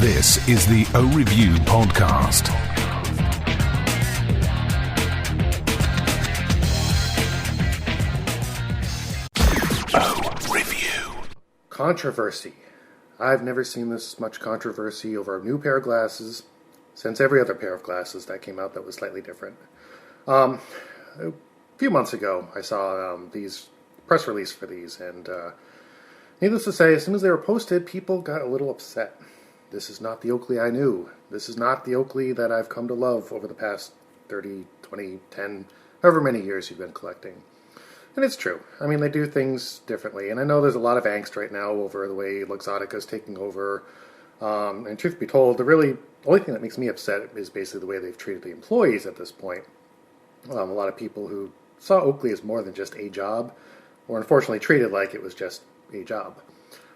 This is the O-Review podcast. O-Review. Controversy. I've never seen this much controversy over a new pair of glasses since every other pair of glasses that came out that was slightly different. A few months ago, I saw these press release for these, and needless to say, as soon as they were posted, people got a little upset. This is not the Oakley I knew. This is not the Oakley that I've come to love over the past 30, 20, 10, however many years you've been collecting. And it's true. I mean, they do things differently. And I know there's a lot of angst right now over the way Luxottica's taking over. And truth be told, the only thing that makes me upset is basically the way they've treated the employees at this point. A lot of people who saw Oakley as more than just a job were unfortunately treated like it was just a job.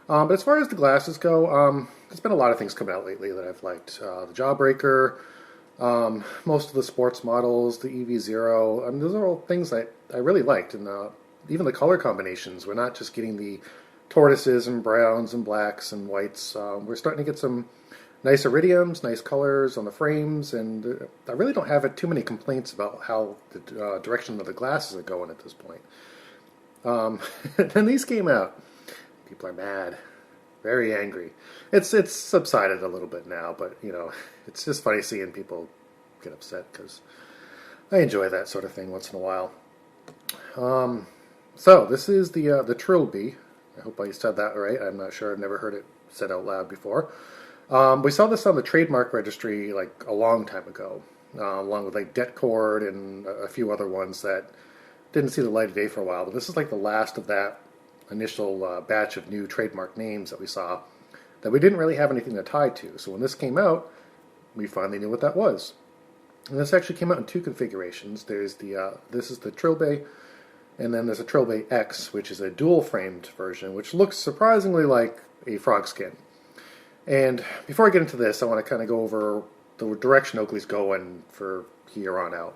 But as far as the glasses go, there's been a lot of things coming out lately that I've liked. The Jawbreaker, most of the sports models, the EV0, those are all things that I really liked. And even the color combinations, we're not just getting the tortoises and browns and blacks and whites. We're starting to get some nice iridiums, nice colors on the frames, and I really don't have too many complaints about how the direction of the glasses are going at this point. Then these came out. People are mad, very angry. It's subsided a little bit now, but it's just funny seeing people get upset because I enjoy that sort of thing once in a while. So this is the Trillbe. I hope I said that right. I'm not sure. I've never heard it said out loud before. We saw this on the trademark registry like a long time ago, along with like Detcord and a few other ones that didn't see the light of day for a while. But this is like the last of that initial batch of new trademark names that we saw that we didn't really have anything to tie to. So when this came out, we finally knew what that was. And this actually came out in two configurations. There's this is the Trillbe, and then there's a Trillbe X, which is a dual-framed version, which looks surprisingly like a frog skin. And before I get into this, I want to kind of go over the direction Oakley's going for here on out.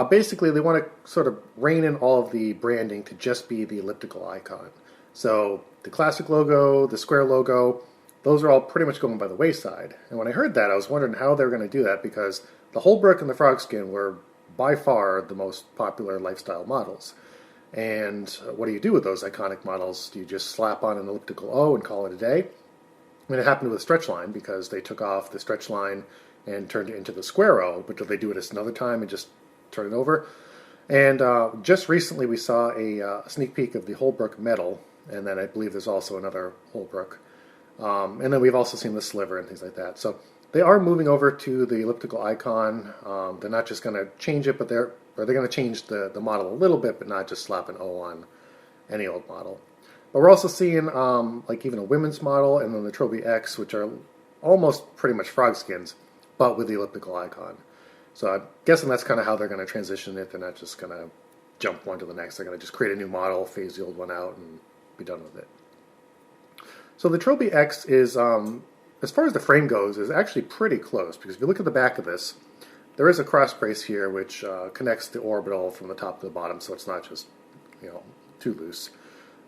Basically, they want to sort of rein in all of the branding to just be the elliptical icon. So the classic logo, the square logo, those are all pretty much going by the wayside. And when I heard that, I was wondering how they were going to do that, because the Holbrook and the Frogskin were by far the most popular lifestyle models. And what do you do with those iconic models? Do you just slap on an elliptical O and call it a day? I mean, it happened with the Stretchline because they took off the Stretchline and turned it into the square O, but did they do it another time and just turn it over? And just recently we saw a sneak peek of the Holbrook Metal, and then I believe there's also another Holbrook. And then we've also seen the Sliver and things like that. So they are moving over to the elliptical icon. They're not just going to change it, but they're going to change the model a little bit, but not just slap an O on any old model. But we're also seeing like even a women's model, and then the Trillbe X, which are almost pretty much frog skins, but with the elliptical icon. So I'm guessing that's kind of how they're going to transition it. They're not just going to jump one to the next. They're going to just create a new model, phase the old one out, and be done with it. So the Trillbe X is, as far as the frame goes, is actually pretty close, because if you look at the back of this, there is a cross brace here which connects the orbital from the top to the bottom, so it's not just too loose.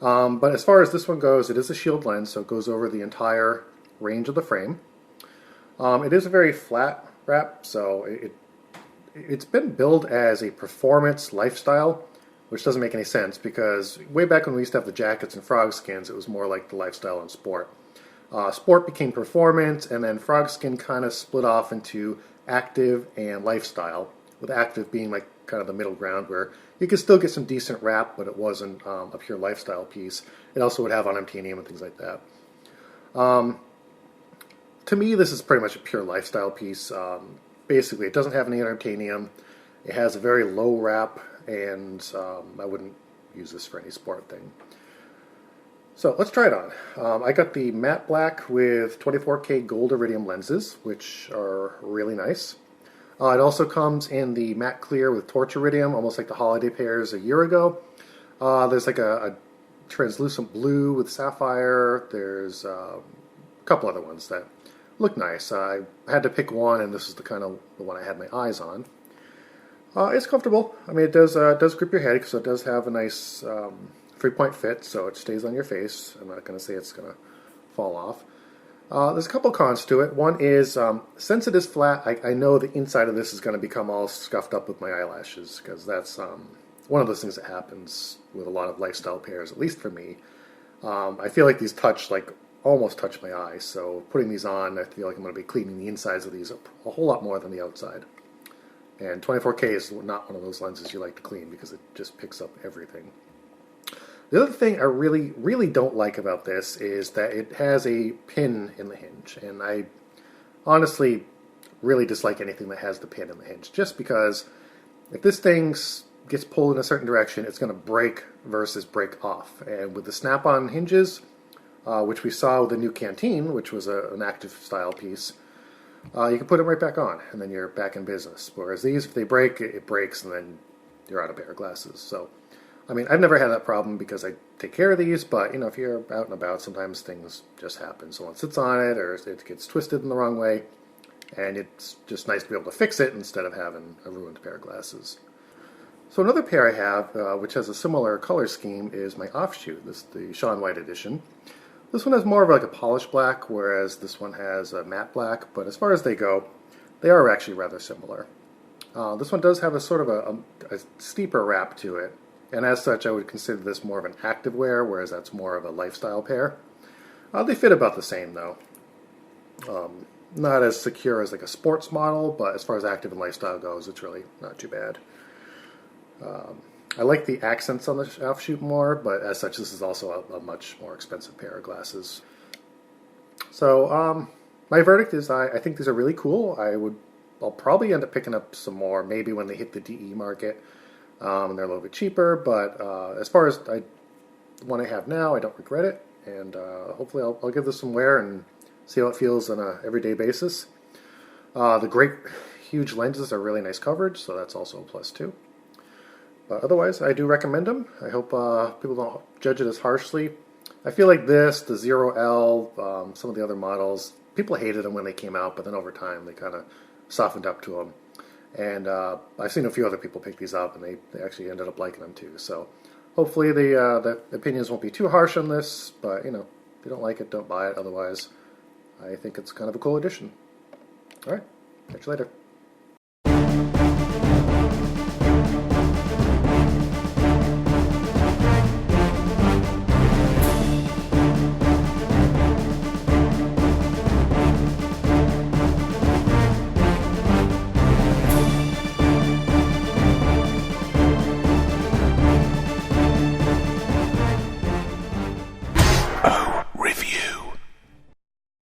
But as far as this one goes, it is a shield lens, so it goes over the entire range of the frame. It is a very flat wrap, so it's been billed as a performance lifestyle, which doesn't make any sense, because way back when we used to have the jackets and frog skins, it was more like the lifestyle and sport. Sport became performance, and then frog skin kind of split off into active and lifestyle, with active being like kind of the middle ground where you could still get some decent wrap, but it wasn't a pure lifestyle piece. It also would have unobtainium and things like that. To me, this is pretty much a pure lifestyle piece. Basically, it doesn't have any unobtainium. It has a very low wrap, and I wouldn't use this for any sport thing. So let's try it on. I got the matte black with 24K gold iridium lenses, which are really nice. It also comes in the matte clear with torch iridium, almost like the holiday pairs a year ago. There's like a translucent blue with sapphire. There's a couple other ones that look nice. I had to pick one, and this is the one I had my eyes on. It's comfortable. I mean, it does grip your head, because it does have a nice 3-point fit, so it stays on your face. I'm not going to say it's going to fall off. There's a couple cons to it. One is, since it is flat, I know the inside of this is going to become all scuffed up with my eyelashes, because that's one of those things that happens with a lot of lifestyle pairs, at least for me. I feel like these almost touch my eyes, so putting these on, I feel like I'm going to be cleaning the insides of these a whole lot more than the outside. And 24K is not one of those lenses you like to clean because it just picks up everything. The other thing I really, really don't like about this is that it has a pin in the hinge, and I honestly really dislike anything that has the pin in the hinge, just because if this thing gets pulled in a certain direction, it's going to break versus break off. And with the snap-on hinges, which we saw with the new Canteen, which was an active style piece, you can put it right back on, and then you're back in business. Whereas these, if they break, it breaks, and then you're out of pair of glasses. So, I mean, I've never had that problem because I take care of these, but, you know, if you're out and about, sometimes things just happen. Someone sits on it, or it gets twisted in the wrong way, and it's just nice to be able to fix it instead of having a ruined pair of glasses. So another pair I have, which has a similar color scheme, is my offshoot, the Shaun White edition. This one has more of like a polished black, whereas this one has a matte black, but as far as they go, they are actually rather similar. This one does have a sort of a steeper wrap to it, and as such I would consider this more of an active wear, whereas that's more of a lifestyle pair. They fit about the same though. Not as secure as like a sports model, but as far as active and lifestyle goes, it's really not too bad. I like the accents on the offshoot more, but as such, this is also a much more expensive pair of glasses. So, my verdict is I think these are really cool. I'll probably end up picking up some more, maybe when they hit the DE market, and they're a little bit cheaper, but as far as the one I have now, I don't regret it, and hopefully I'll give this some wear and see how it feels on an everyday basis. The great huge lenses are really nice coverage, so that's also a plus too. But otherwise, I do recommend them. I hope people don't judge it as harshly. I feel like this, the 0L, some of the other models, people hated them when they came out, but then over time they kind of softened up to them. And I've seen a few other people pick these up, and they actually ended up liking them too. So hopefully the opinions won't be too harsh on this, but you know, if you don't like it, don't buy it. Otherwise, I think it's kind of a cool addition. All right, catch you later.